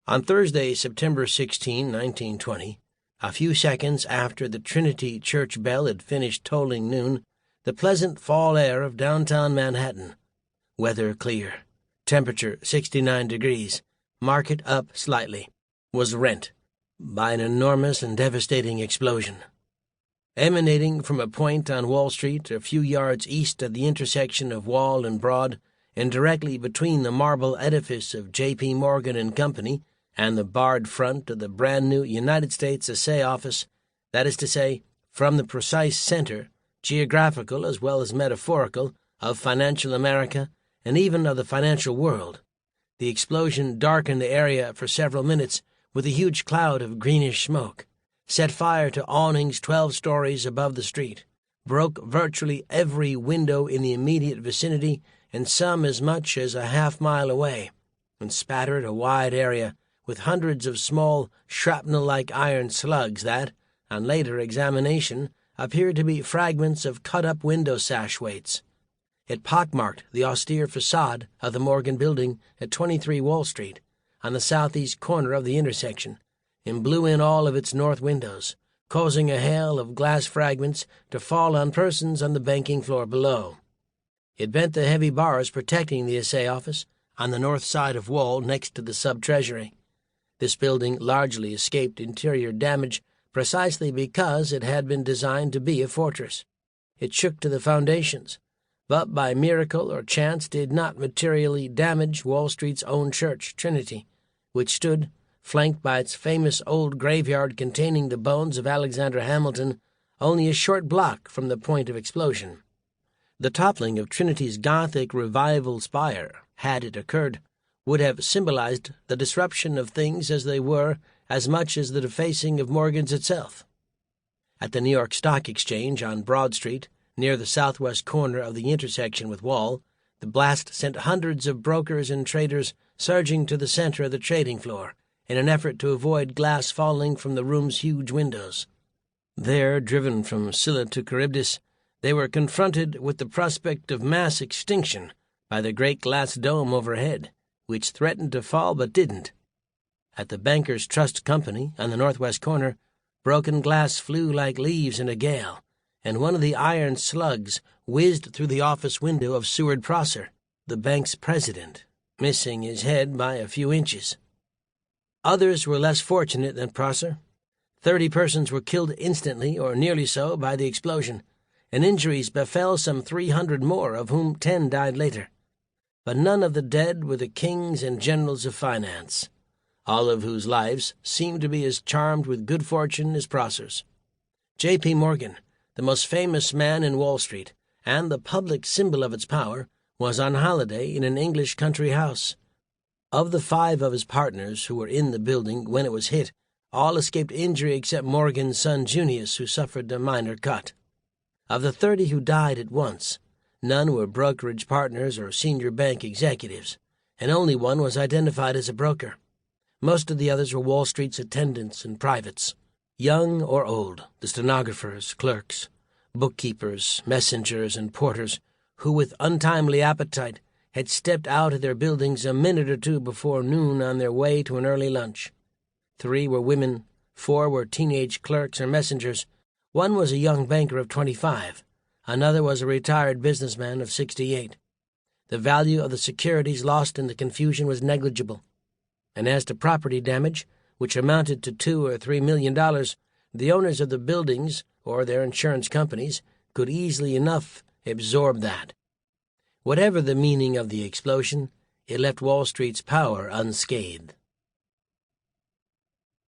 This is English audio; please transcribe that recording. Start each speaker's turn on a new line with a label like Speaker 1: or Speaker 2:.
Speaker 1: On Thursday, September 16, 1920, a few seconds after the Trinity Church bell had finished tolling noon, the pleasant fall air of downtown Manhattan, weather clear, temperature 69 degrees, market up slightly, was rent by an enormous and devastating explosion. Emanating from a point on Wall Street a few yards east of the intersection of Wall and Broad, and directly between the marble edifice of J.P. Morgan and Company and the barred front of the brand-new United States Assay Office, that is to say, from the precise center, geographical as well as metaphorical, of financial America and even of the financial world. The explosion darkened the area for several minutes with a huge cloud of greenish smoke, set fire to awnings 12 stories above the street, broke virtually every window in the immediate vicinity and some as much as a half-mile away, and spattered a wide area with hundreds of small, shrapnel-like iron slugs that, on later examination, appeared to be fragments of cut-up window sash weights. It pockmarked the austere facade of the Morgan Building at 23 Wall Street, on the southeast corner of the intersection, and blew in all of its north windows, causing a hail of glass fragments to fall on persons on the banking floor below. It bent the heavy bars protecting the assay office on the north side of Wall next to the sub-treasury. This building largely escaped interior damage precisely because it had been designed to be a fortress. It shook to the foundations, but by miracle or chance did not materially damage Wall Street's own church, Trinity, which stood, flanked by its famous old graveyard containing the bones of Alexander Hamilton, only a short block from the point of explosion. The toppling of Trinity's Gothic revival spire, had it occurred, would have symbolized the disruption of things as they were as much as the defacing of Morgan's itself. At the New York Stock Exchange on Broad Street, near the southwest corner of the intersection with Wall, the blast sent hundreds of brokers and traders surging to the center of the trading floor in an effort to avoid glass falling from the room's huge windows. There, driven from Scylla to Charybdis, they were confronted with the prospect of mass extinction by the great glass dome overhead, which threatened to fall but didn't. At the Bankers' Trust Company on the northwest corner, broken glass flew like leaves in a gale, and one of the iron slugs whizzed through the office window of Seward Prosser, the bank's president, missing his head by a few inches. Others were less fortunate than Prosser. 30 persons were killed instantly or nearly so by the explosion, and injuries befell some 300 more, of whom 10 died later. But none of the dead were the kings and generals of finance, all of whose lives seemed to be as charmed with good fortune as Prosser's. J.P. Morgan, the most famous man in Wall Street, and the public symbol of its power, was on holiday in an English country house. Of the 5 of his partners who were in the building when it was hit, all escaped injury except Morgan's son Junius, who suffered a minor cut. Of the 30 who died at once, none were brokerage partners or senior bank executives, and only one was identified as a broker. Most of the others were Wall Street's attendants and privates, young or old, the stenographers, clerks, bookkeepers, messengers, and porters, who with untimely appetite had stepped out of their buildings a minute or two before noon on their way to an early lunch. 3 were women, 4 were teenage clerks or messengers, 1 was a young banker of 25, another was a retired businessman of 68. The value of the securities lost in the confusion was negligible, and as to property damage, which amounted to $2 or $3 million, the owners of the buildings or their insurance companies could easily enough absorb that. Whatever the meaning of the explosion, it left Wall Street's power unscathed.